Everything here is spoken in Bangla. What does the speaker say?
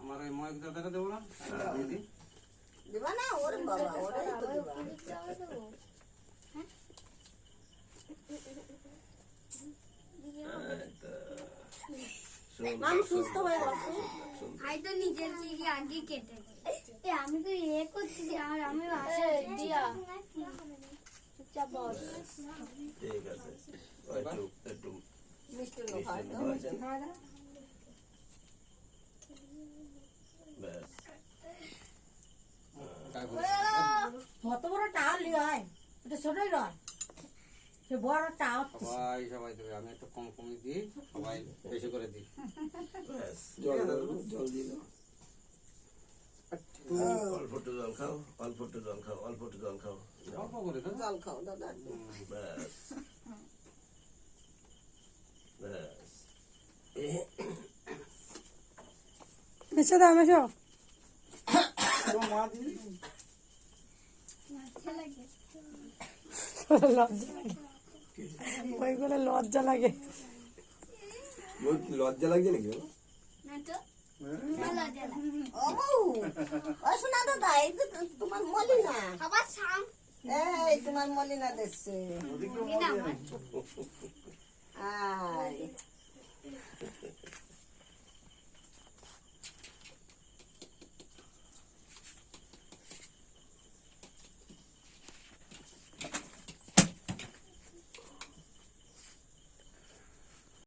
আমার ওই ময়ক দাদাকে দেবো না? দিবা না? ওরে বাবা, ওরাই তো দিবা। মাম সুস্থ হয়ে গেছে। আই তো নিজের দিকে আগে কেটে এ আমি তো এ করছি আর আমি আসে দিয়া চুপচাপ বস। ঠিক আছে একটু মিষ্টি লো খায় তো। ব্যাস কত বড় টাওয়ার লিয়ে হয়, এটা ছোটই নয়, সে বড় টাওয়ার। সবাই দেবে, আমি একটু কম কমই দিই, সবাই বেশি করে দিই। ব্যাস জল দাও, জল দিয়ে দাও। অল্প একটু জল খাও, অল্প একটু জল খাও, অল্প একটু জল খাও। অল্প করে দাও। জল খাও দাদা। ব্যাস ব্যাস মেশো দাও, মেশো। মা দিবি? আচ্ছা লাগে লজ্জা লাগে, ওইগুলো লজ্জা লাগে। ওই কি লজ্জা লাগছে নাকি? না তো ভালো লাগে ও বউ, ও শোনা দাদা, এই যে তোমার মলিনা। আবার সাম এই তোমার মলিনা দেখছে। মিনা আমার আয়